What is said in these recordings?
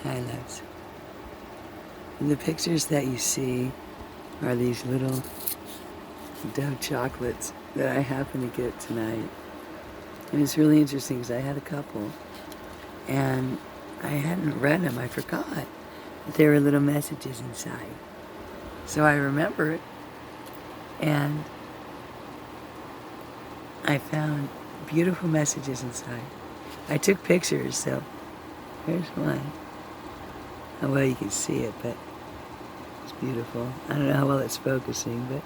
Hi, loves. And the pictures that you see are these little Dove chocolates that I happen to get tonight. And it's really interesting because I had a couple and I hadn't read them. I forgot that there were little messages inside. So I remember it, and I found beautiful messages inside. I took pictures, so here's one. How well you can see it, but it's beautiful. I don't know how well it's focusing, but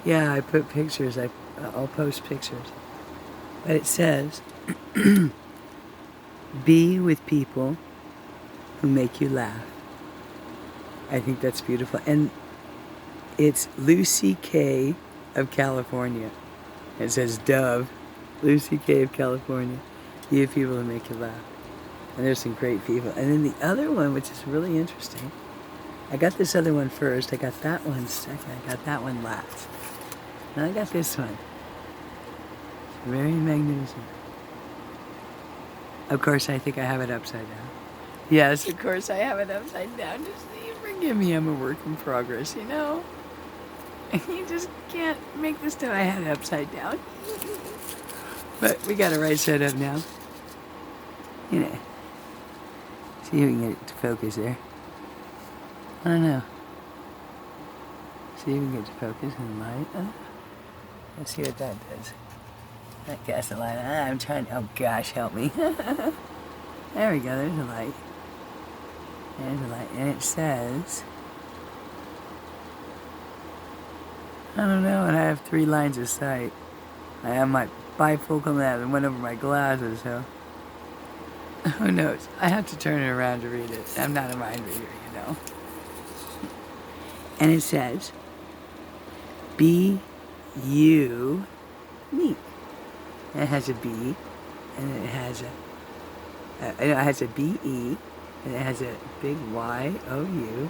yeah, I put pictures. I'll post pictures. But it says, be with people who make you laugh. I think that's beautiful. And it's Lucy K. of California. It says Dove, Lucy K. of California. Be with people who make you laugh. And there's some great people. And then the other one, which is really interesting, I got this other one first. I got that one second. I got that one last. And I got this one. Very magnificent. Of course, I think I have it upside down. Yes, of course, I have it upside down. Just forgive me, I'm a work in progress, you know? You just can't make this stuff. I had it upside down. But we got it right side up now. You know. See if we can get it to focus there. I don't know. See if we can get it to focus in the light. Let's see what that does. That casts the light. I'm trying to, oh gosh, help me. There we go, there's a light. There's a light. And it says, I don't know, and I have 3 lines of sight. I have my bifocal lens and went over my glasses, so who knows? I have to turn it around to read it. I'm not a mind reader, you know. And it says, be you me. And it has a B, and it has a B-E, and it has a big Y-O-U,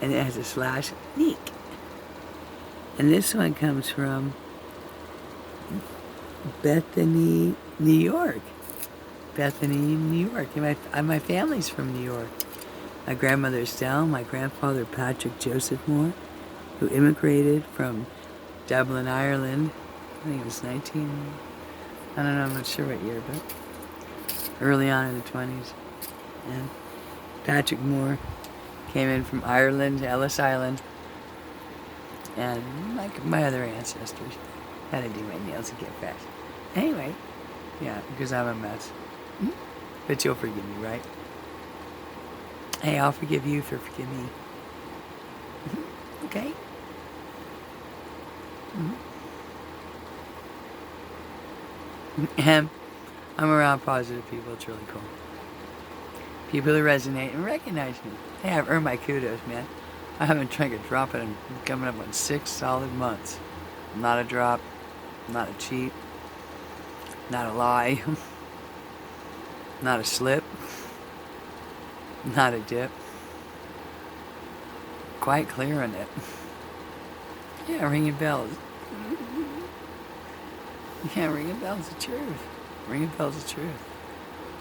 and it has a slash Neek. And this one comes from Bethany, New York. Bethany, New York. And my family's from New York. My grandmother Estelle, my grandfather Patrick Joseph Mourn, who immigrated from Dublin, Ireland. I think it was I don't know, I'm not sure what year, but early on in the 20s. And Patrick Moore came in from Ireland, Ellis Island. And my other ancestors had to do my nails and get fresh. Anyway, yeah, because I'm a mess. But you'll forgive me, right? Hey, I'll forgive you for forgiving me. Okay? And I'm around positive people. It's really cool. People who resonate and recognize me. Hey, I've earned my kudos, man. I haven't drank a drop and I'm coming up on 6 solid months. Not a drop, not a cheat, not a lie, not a slip, not a dip. Quite clear on it. Yeah, ringing bells. Yeah, ringing bells the truth. Ringing bells the truth.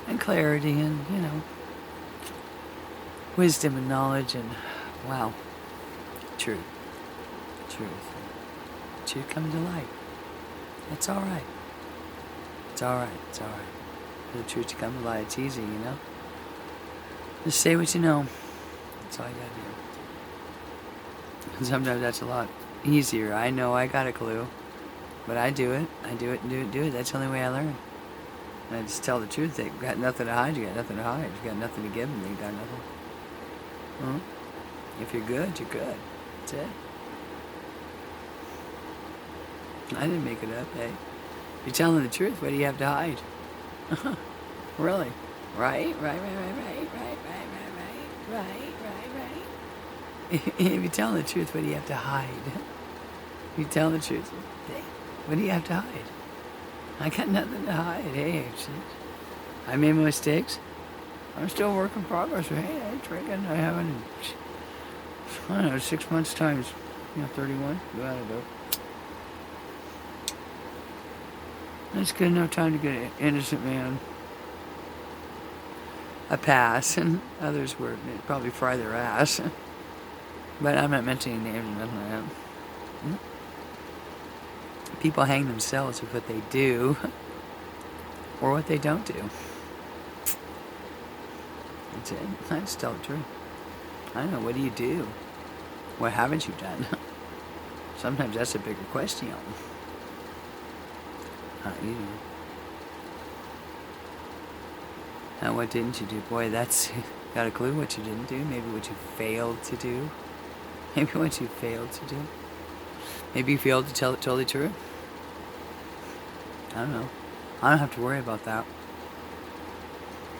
And clarity and, you know, wisdom and knowledge and, wow, truth. Truth. Truth comes to light. It's all right. It's all right. It's all right. For the truth to come to light, it's easy, you know? Just say what you know. That's all you gotta do. And sometimes that's a lot easier. I know I got a clue. But I do it. I do it and do it and do it. That's the only way I learn. And I just tell the truth. They got nothing to hide. You got nothing to hide. You got nothing to give them. You got nothing. If you're good, you're good. That's it. I didn't make it up, hey. You're telling the truth. What do you have to hide? Really? Right? If you're telling the truth, what do you have to hide? If you tell the truth, hey, what do you have to hide? I got nothing to hide. Hey, I made my mistakes. I'm still a work in progress. Hey, I drinking. I haven't, I don't know, 6 months times, 31. Go out of dope. That's good enough time to get an innocent man. a pass, and others were probably fry their ass. But I'm not mentioning names or nothing like that. People hang themselves with what they do or what they don't do. That's it. I just tell the truth. I don't know, what do you do? What haven't you done? Sometimes that's a bigger question. You know. Now, what didn't you do? Boy, that's got a clue what you didn't do. Maybe what you failed to do. Maybe what you failed to do. Maybe you failed to tell it totally true. I don't know. I don't have to worry about that.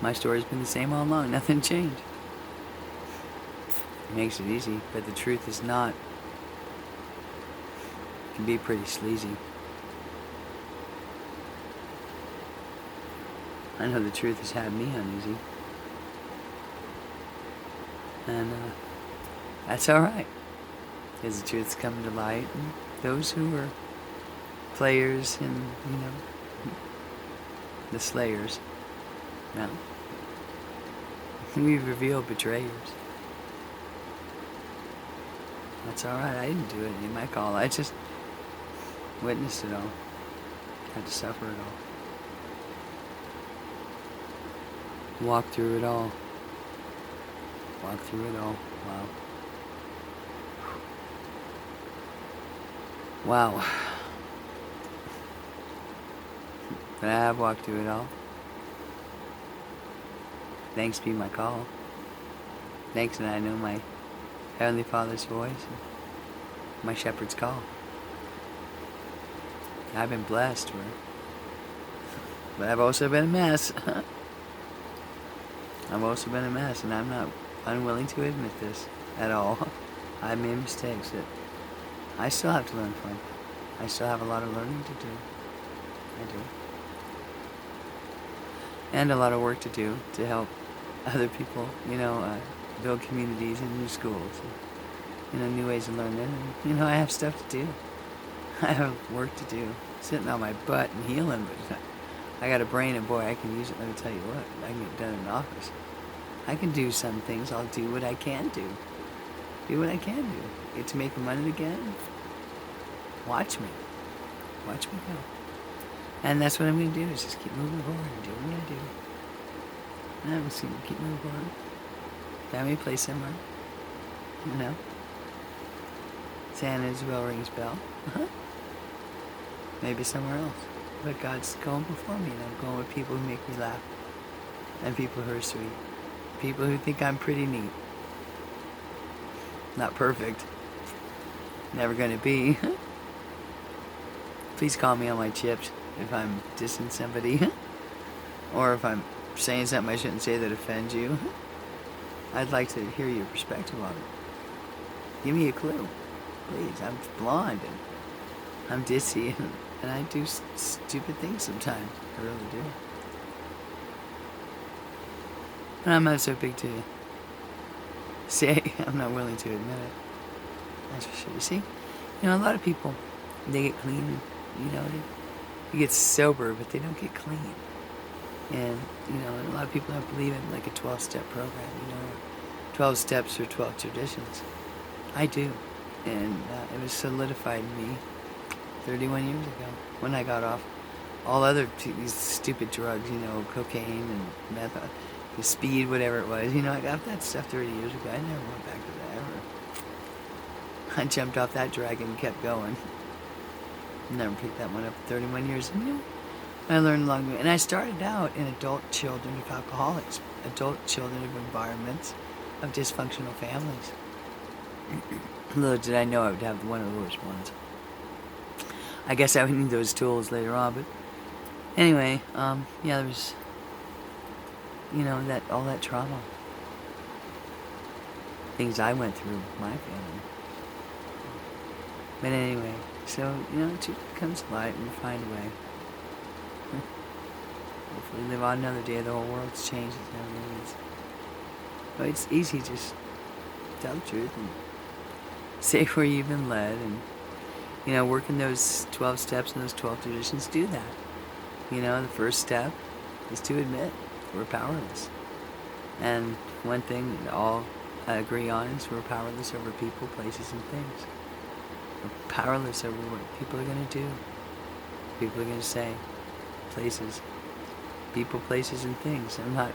My story's been the same all along. Nothing changed. It makes it easy, but the truth is not. It can be pretty sleazy. I know the truth has had me uneasy. And that's alright. Because the truth's come to light. And those who are players and, you know, the slayers. No. We've revealed betrayers. That's alright. I didn't do it. It ain't my call. I just witnessed it all. Had to suffer it all. Walk through it all. Walk through it all. Wow. Wow. But I have walked through it all. Thanks be my call. Thanks that I know my Heavenly Father's voice and my shepherd's call. I've been blessed, but I've also been a mess. I've also been a mess, and I'm not unwilling to admit this at all. I've made mistakes that I still have to learn from. I still have a lot of learning to do. I do. And a lot of work to do to help other people, you know, build communities and new schools, and, you know, new ways of learning. And, you know, I have stuff to do. I have work to do. Sitting on my butt and healing, but I got a brain, and boy, I can use it. Let me tell you what, I can get done in office. I can do some things. I'll do what I can do. Do what I can do. Get to make money again. Watch me. Watch me go. And that's what I'm going to do, is just keep moving forward and doing what I do. And I'm just going to keep moving forward. Find me a place somewhere. You know? San Isabel rings bell. Maybe somewhere else. But God's going before me, and I'm going with people who make me laugh. And people who are sweet. People who think I'm pretty neat. Not perfect. Never going to be. Please call me on my chips if I'm dissing somebody. Or if I'm saying something I shouldn't say that offends you. I'd like to hear your perspective on it. Give me a clue. Please, I'm blonde and I'm ditzy and I do stupid things sometimes. I really do. And I'm not so big to say. I'm not willing to admit it. That's for sure. You see, you know, a lot of people, they get clean, you know, they get sober, but they don't get clean. And, you know, a lot of people don't believe in like a 12-step program, you know, 12 steps or 12 traditions. I do. And it was solidified in me 31 years ago when I got off all other these stupid drugs, you know, cocaine and meth, the speed, whatever it was. You know, I got off that stuff 30 years ago. I never went back to that ever. I jumped off that dragon and kept going. Never picked that one up for 31 years. And, you know, I learned along the way. And I started out in adult children of alcoholics, adult children of environments of dysfunctional families. Little did I know I would have one of the worst ones. I guess I would need those tools later on, but anyway, yeah, there was, you know, that all that trauma, things I went through with my family. But anyway, so, you know, it comes to light and we find a way. Hopefully live on another day, the whole world's changed, it's never needs. But it's easy, just tell the truth and say where you've been led, and, you know, working those 12 steps and those 12 traditions, do that. You know, the first step is to admit we're powerless. And one thing that all agree on is we're powerless over people, places, and things. We're powerless over what people are going to do, people are going to say, places, people, places, and things. I'm not,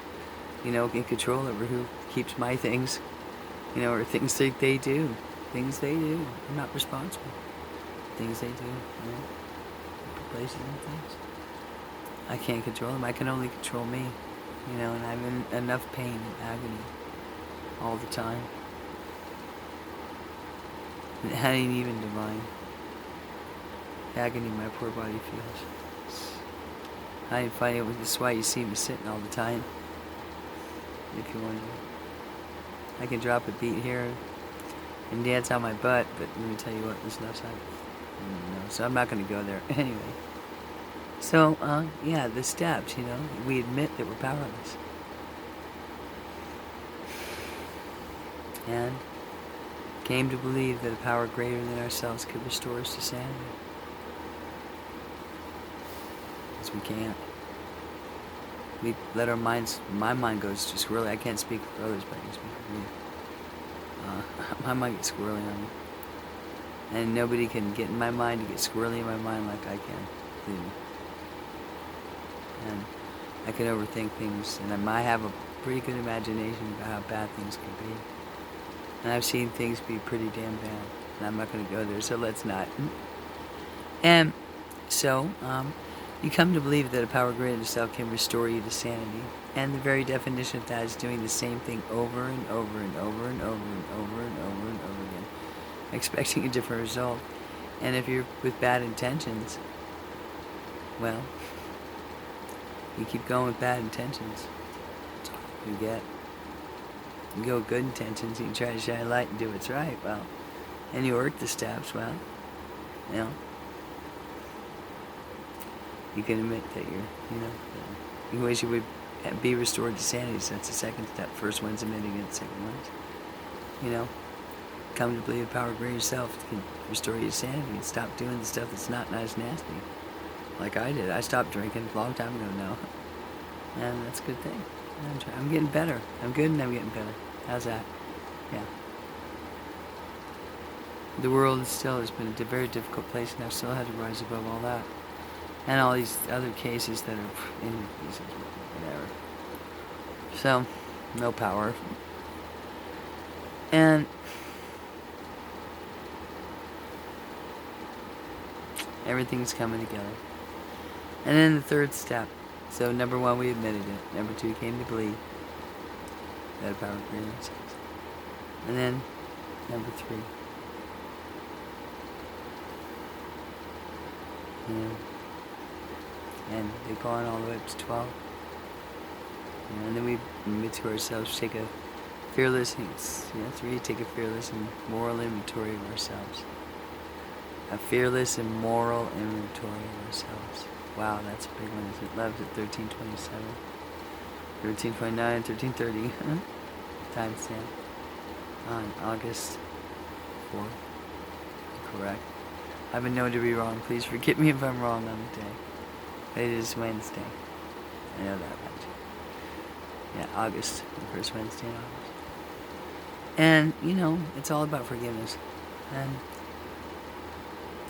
in control over who keeps my things, or things they do. Things they do. I'm not responsible. Things they do, People, places, and things. I can't control them. I can only control me, and I'm in enough pain and agony all the time. And it ain't even divine. Agony my poor body feels. I ain't find it. That's why you see me sitting all the time. If you wonder. I can drop a beat here and dance on my butt, but let me tell you what, this left side, so I'm not going to go there anyway. So, yeah, the steps, we admit that we're powerless. And came to believe that a power greater than ourselves could restore us to sanity. Because we can't. We let our minds, my mind goes to squirrely. I can't speak for others, but I can speak for me. My mind gets squirrely on me. And nobody can get in my mind to get squirrely in my mind like I can. Believe me. And I can overthink things, and I have a pretty good imagination about how bad things can be. And I've seen things be pretty damn bad, and I'm not going to go there, so let's not. And so, you come to believe that a power greater than yourself can restore you to sanity. And the very definition of that is doing the same thing over and over and over and over and over and over and over again, expecting a different result. And if you're with bad intentions, well, you keep going with bad intentions. That's all you get. You go with good intentions, you try to shine light and do what's right, well, and you work the steps, well, you can admit that you wish you would be restored to sanity, so that's the second step. First one's admitting it, second one's, come to believe the power greater yourself can restore you to sanity and stop doing the stuff that's not as nasty. Like I did. I stopped drinking a long time ago now. And that's a good thing. I'm getting better. I'm good and I'm getting better. How's that? Yeah. The world still has been a very difficult place, and I've still had to rise above all that. And all these other cases that are in these, whatever. So, no power. And everything's coming together. And then the third step. So number one, we admitted it. Number two, came to believe that a power greater than ourselves. And then number three, and they go on all the way up to 12. And then we admit to ourselves, take a fearless, three, take a fearless and moral inventory of ourselves. A fearless and moral inventory of ourselves. Wow, that's a big one. It loves at 1327, 1329, 1330. Timestamp on August 4th. Correct. I've been known to be wrong. Please forgive me if I'm wrong on the day. But it is Wednesday. I know that about you. Yeah, August. The first Wednesday in August. And, it's all about forgiveness. And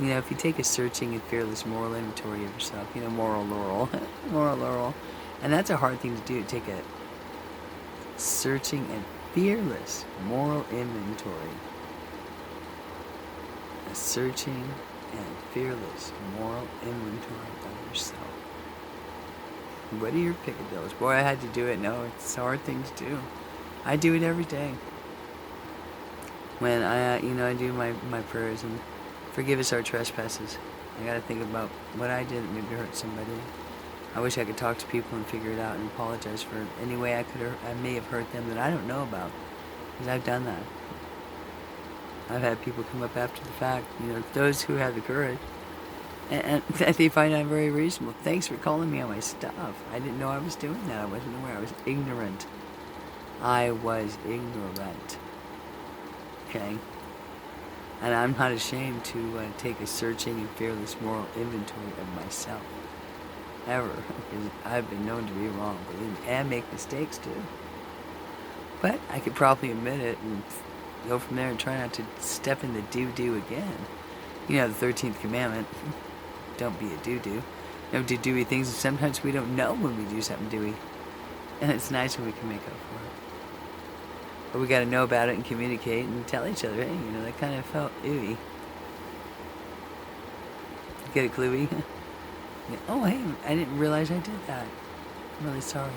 if you take a searching and fearless moral inventory of yourself, moral laurel, moral laurel, and that's a hard thing to do, take a searching and fearless moral inventory. A searching and fearless moral inventory of yourself. What are your picadillos? Boy, I had to do it. No, it's a hard thing to do. I do it every day. When I do my prayers and forgive us our trespasses. I gotta think about what I did that maybe hurt somebody. I wish I could talk to people and figure it out and apologize for any way I may have hurt them that I don't know about. Because I've done that. I've had people come up after the fact, those who have the courage, and they find I'm very reasonable. Thanks for calling me on my stuff. I didn't know I was doing that. I wasn't aware. I was ignorant. I was ignorant. Okay? And I'm not ashamed to take a searching and fearless moral inventory of myself. Ever. Because I've been known to be wrong, believe me. And make mistakes, too. But I could probably admit it and go from there and try not to step in the doo-doo again. You know, the 13th commandment, don't be a doo-doo. No do-dooey things, and sometimes we don't know when we do something dooey. And it's nice when we can make up for it. But we got to know about it and communicate and tell each other, hey, you know, that kind of felt ooey. Get it, Cluey? Yeah. Oh, hey, I didn't realize I did that. I'm really sorry.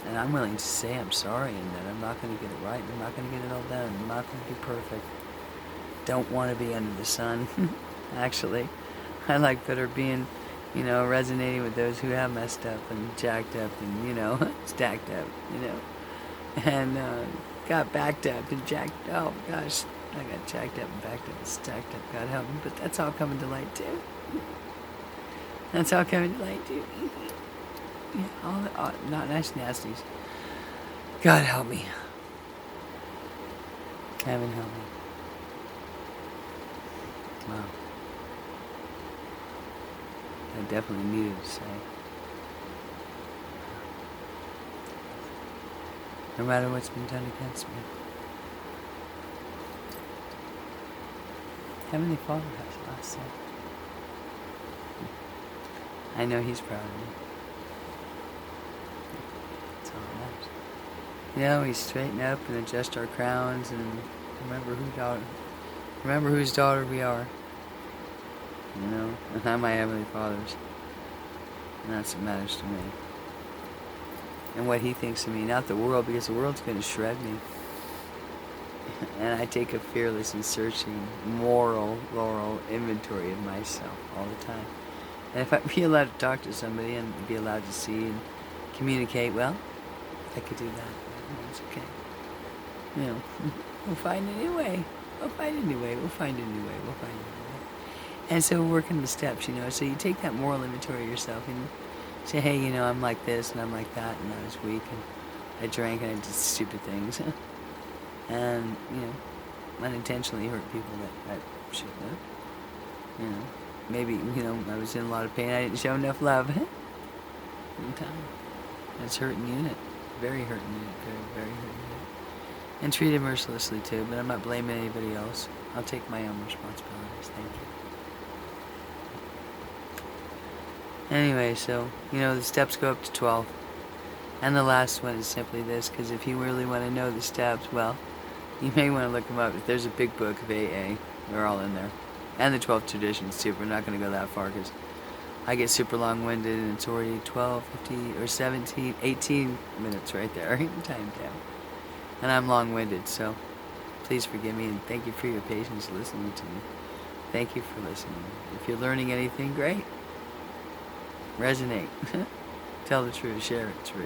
And I'm willing to say I'm sorry and that I'm not going to get it right. I'm not going to get it all done. I'm not going to be perfect. Don't want to be under the sun. Actually, I like better being, you know, resonating with those who have messed up and jacked up and, you know, stacked up, you know, and got backed up and jacked. Oh gosh, I got jacked up and backed up and stacked up. God help me, but that's all coming to light too. That's all coming to light too. Yeah, all not nice nasties. God help me. Heaven help me. Wow. I definitely needed to say. No matter what's been done against me. Heavenly Father has the last say. I know He's proud of me. That's all that matters. You know, we straighten up and adjust our crowns and remember whose daughter we are. You know, and I'm my Heavenly Father's. And that's what matters to me. And what He thinks of me, not the world, because the world's going to shred me. And I take a fearless and searching, moral inventory of myself all the time. And if I'd be allowed to talk to somebody and be allowed to see and communicate, well, I could do that. It's okay. You know, we'll find a new way. We'll find a new way. We'll find a new way. We'll find a new way. And so we're working the steps, you know. So you take that moral inventory of yourself and say, hey, you know, I'm like this and I'm like that and I was weak and I drank and I did stupid things. And, you know, unintentionally hurt people that I shouldn't have. You know, maybe, you know, I was in a lot of pain. I didn't show enough love. In time. That's hurting unit. Very hurting unit. Very, very hurting unit. And treated mercilessly too, but I'm not blaming anybody else. I'll take my own responsibilities. Thank you. Anyway, so, you know, the steps go up to 12. And the last one is simply this, because if you really want to know the steps, well, you may want to look them up. There's a big book of AA. They're all in there. And the 12 traditions, too. We're not going to go that far, because I get super long-winded, and it's already 12, 15, or 17, 18 minutes right there. Time down. And I'm long-winded, so please forgive me, and thank you for your patience listening to me. Thank you for listening. If you're learning anything, great. Resonate. Tell the truth. Share it. It's free.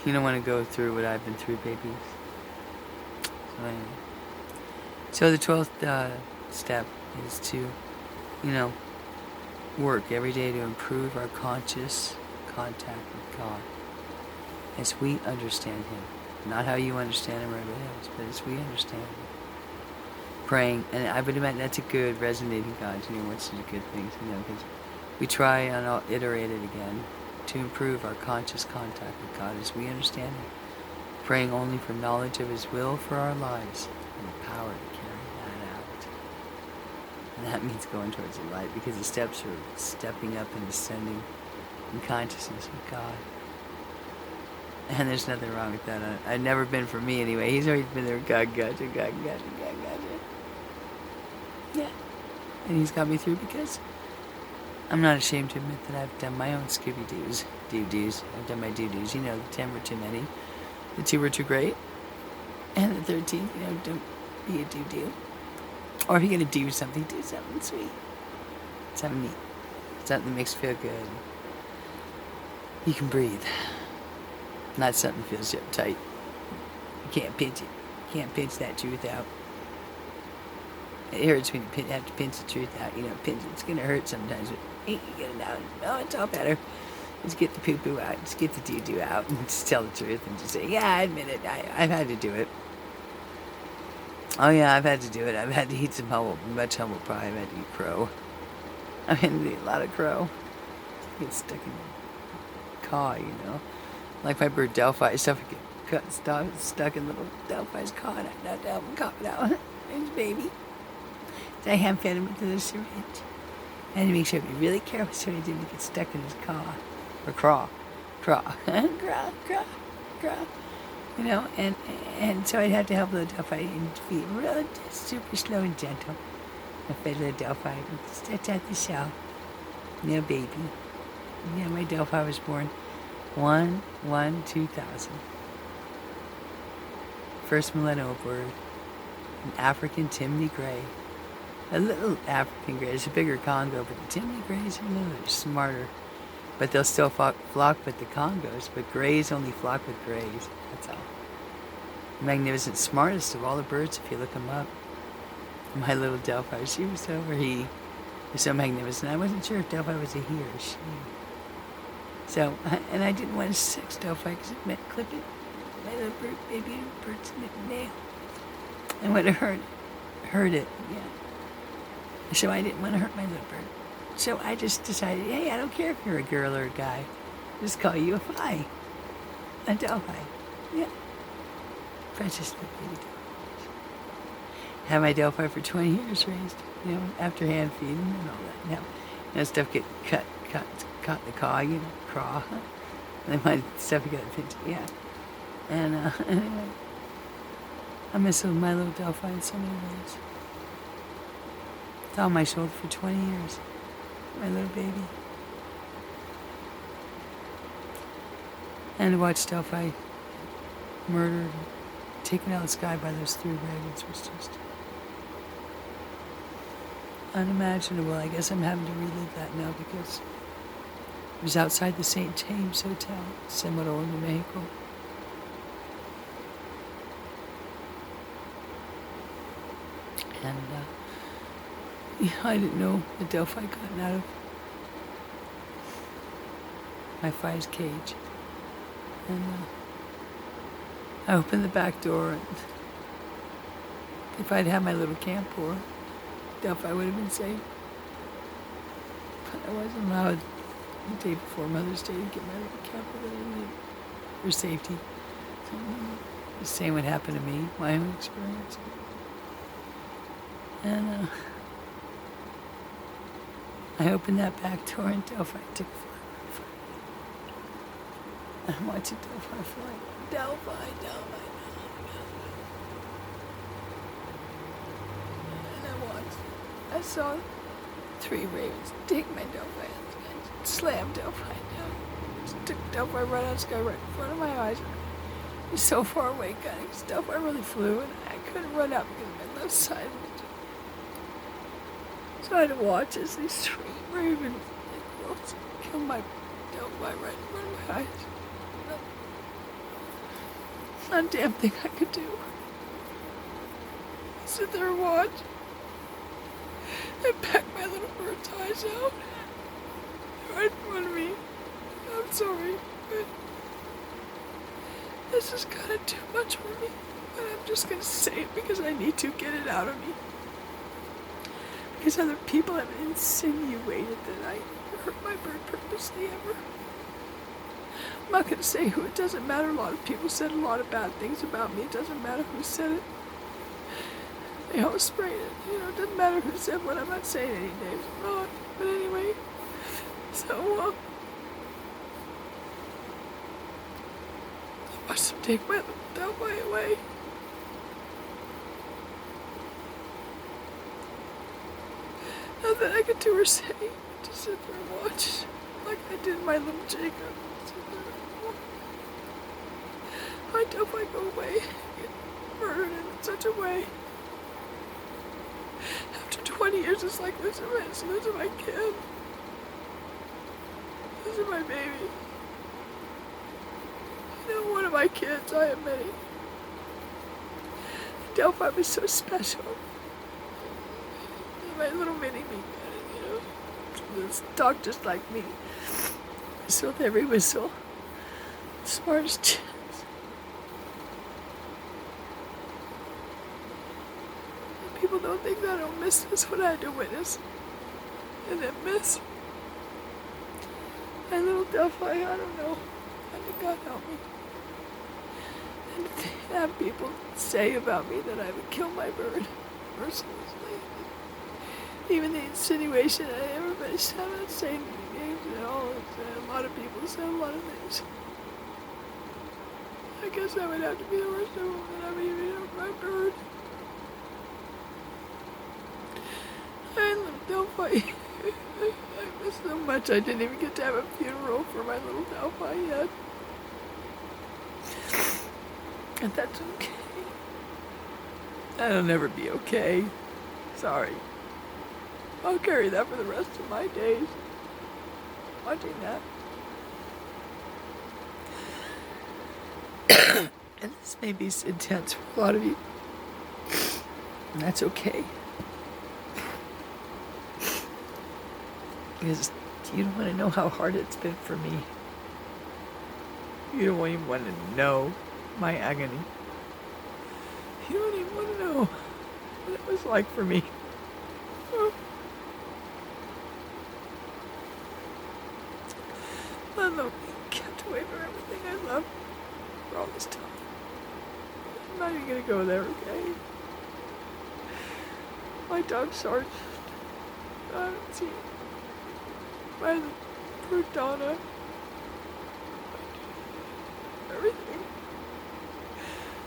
You don't want to go through what I've been through, babies. So anyway. So the 12th step is to, you know, work every day to improve our conscious contact with God as we understand Him. Not how you understand Him or everybody else, but as we understand Him. Praying, and I would imagine that's a good resonating God. You know, what's the good things, you know, because we try and I'll iterate it again to improve our conscious contact with God as we understand Him. Praying only for knowledge of His will for our lives and the power to carry that out. And that means going towards the light, because the steps are stepping up and ascending in consciousness with God. And there's nothing wrong with that. I've never been for me anyway. He's always been there. God gotcha, God gotcha, God gotcha. Yeah. And He's got me through because I'm not ashamed to admit that I've done my own Scooby-Doos. Doo-doos. I've done my doo-doos. You know, the 10 were too many. The 2 were too great. And the 13th, you know, don't be a doo-doo. Or if you're going to do something sweet. Something neat. Something that makes you feel good. You can breathe. Not something that feels you uptight. You can't pinch it. You can't pinch that truth out. It hurts when you have to pinch the truth out. You know, pinch it. It's going to hurt sometimes, but you get it out. Oh, it's all better. Just get the poo-poo out. Just get the doo-doo out. And just tell the truth and just say, yeah, I admit it. I've had to do it. Oh, yeah, I've had to do it. I've had to eat some much humble pie. I've had to eat crow. I've had to eat a lot of crow. Get stuck in the caw, you know. Like my bird Delphi, stuff would get stuck in little Delphi's caw, and I'd have to help him cough it out. His baby. So I hand fed him into the syringe. I had to make sure to be really careful so he didn't get stuck in his caw. Or craw. Craw. Craw. You know, and so I'd have to help little Delphi and be real, super slow and gentle. I fed little Delphi, stretch out the shell. No baby. Yeah, my Delphi was born 1/1/2000. First millennial bird. An African Timney Gray. A little African gray. It's a bigger Congo, but the Timney Grays are a little smarter. But they'll still flock with the Congos, but grays only flock with grays. That's all. Magnificent, smartest of all the birds if you look them up. My little Delphi, she was he was so magnificent. I wasn't sure if Delphi was a he or a she. So, and I didn't want to sex Delphi because it meant clipping my little baby bird's nail. And would have hurt it, yeah. So I didn't want to hurt my little bird. So I just decided, hey, I don't care if you're a girl or a guy. Just call you a Phi. A Delphi. Yeah. Precious little baby Delphi. Had my Delphi for 20 years raised, you know, after hand feeding and all that. Now stuff get cut in the caw, you know, craw. And then my stuff got pinched, yeah. And anyway, I miss my little Delphi in so many ways. It's on my shoulder for 20 years. My little baby. And to watch Delphi murdered, taken out of the sky by those 3 ravens was just unimaginable. I guess I'm having to relive that now because it was outside the St. James Hotel, Seminole, New Mexico. And I didn't know the Delphi gotten out of my Phi's cage. And I opened the back door, and if I'd had my little camper, Delphi would have been safe. But I wasn't allowed the day before Mother's Day to get my little camper that I needed for safety. So, the same would happen to me, my own experience. And I opened that back door and Delphi took flight. I'm watching Delphi fly. Delphi. And I saw 3 ravens take my Delphi and slam Delphi down. Just took Delphi right out of the sky, right in front of my eyes. It was so far away, because Delphi really flew, and I couldn't run up because my left side was. So I had to watch as these 3 ravens kill my Delphi right in front of my eyes. Not a damn thing I could do. I sit there and watch and peck my little bird's eyes out right in front of me. I'm sorry, but this is kind of too much for me. But I'm just going to say it because I need to get it out of me. Because other people have insinuated that I hurt my bird purposely ever. I'm not going to say who. It doesn't matter. A lot of people said a lot of bad things about me. It doesn't matter who said it. They all sprayed it. You know, it doesn't matter who said what. I'm not saying any names. I'm not. But anyway, so, I watched them take my little Delphi away. Nothing I could do or say. Just sit there and watch, like I did my little Jacob. Sit there and watch my Delphi go away, get murdered in such a way. After 20 years, it's like losing my kid, losing my baby. You know, one of my kids. I have many. Delphi was so special. My little mini me, you know, this dog just like me. Whistled every whistle. Smartest chins. People don't think that I don't miss this when I had to witness. And then miss. My little Delphi, I don't know. And God help me. And to have people say about me that I would kill my bird mercilessly. Even the insinuation that everybody's not saying names at all. A lot of people say a lot of things. I guess that would have to be the worst of them, that I would even have my bird. I love Delphi. I miss so much. I didn't even get to have a funeral for my little Delphi yet. And that's okay. That'll never be okay. Sorry. I'll carry that for the rest of my days. Watching that. And this may be intense for a lot of you. And that's okay. Because you don't want to know how hard it's been for me. You don't even want to know my agony. You don't even want to know what it was like for me. I love being kept away from everything I love for all this time. I'm not even going to go there, okay? My dog Sarge. I haven't seen my poor Donna. Everything.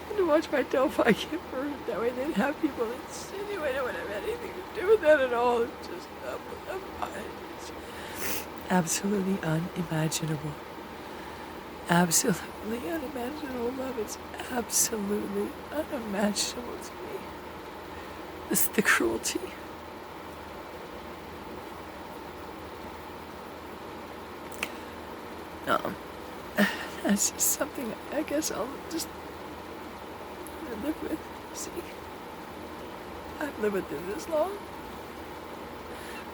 And to watch my Delphi get burned that way, then have people insinuate I would have anything to do with that at all. It's just absolutely unimaginable. Absolutely unimaginable, love. It's absolutely unimaginable to me. This is the cruelty. That's just something I guess I'll just live with. See, I've lived with it this long.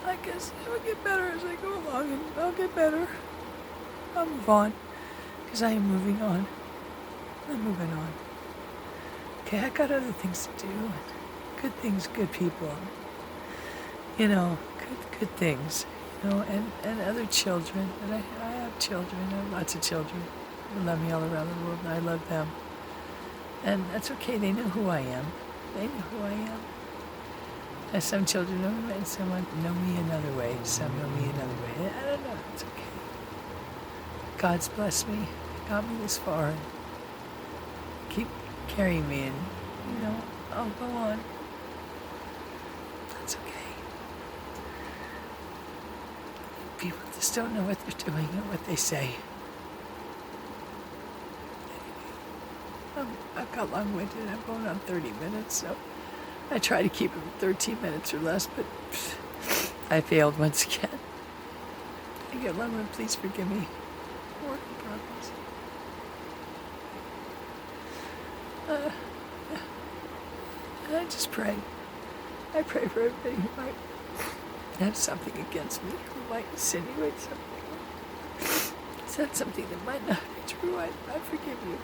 I guess it'll get better as I go along, and I'll get better. I'll move on, because I am moving on. I'm moving on. Okay, I got other things to do. Good things, good people. You know, good things. You know, and other children. And I have children. I have lots of children who love me all around the world, and I love them. And that's okay. They know who I am. They know who I am. And some children know me, and some know me another way. Some know me another way. I don't know. It's okay. God's blessed me. Got me this far. And keep carrying me, and, you know, I'll go on. That's okay. People just don't know what they're doing and what they say. I've got long-winded. I'm going on 30 minutes, so I try to keep it 13 minutes or less, but I failed once again. I get long-winded. Please forgive me. Work in progress. I just pray. I pray for everybody who might have something against me, who might insinuate something, said something that might not be true. I forgive you.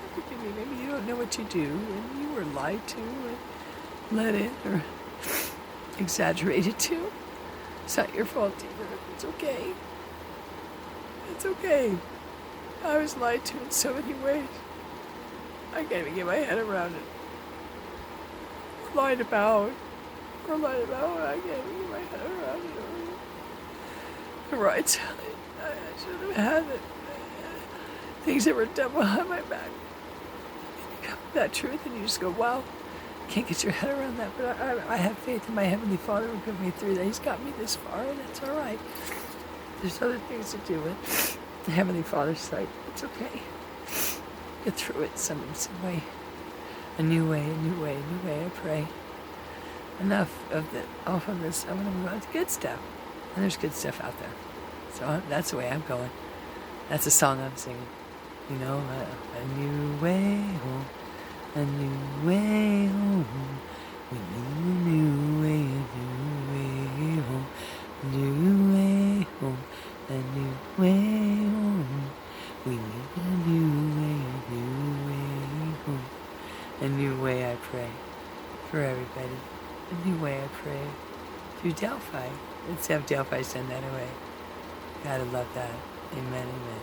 I forgive you. Maybe you don't know what you do, and you were lied to, and let in, or exaggerated to. It's not your fault either. It's okay. It's okay. I was lied to in so many ways. I can't even get my head around it. Or lied about. I can't even get my head around it. The right side. I should have had it. Things that were done behind my back. You come to that truth and you just go, wow, can't get your head around that. But I have faith in my Heavenly Father will get me through that. He's got me this far, and it's all right. There's other things to do with the Heavenly Father's sight. It's okay. Get through it some way. A new way, I pray. Enough of off of this. I'm going to move on to good stuff. And there's good stuff out there. So that's the way I'm going. That's a song I'm singing. You know, a new way home. A new way home. We need a new way home. A new way home. A new way home. We need a new way home. A new way I pray for everybody. A new way I pray through Delphi. Let's have Delphi send that away. Gotta love that. Amen, amen.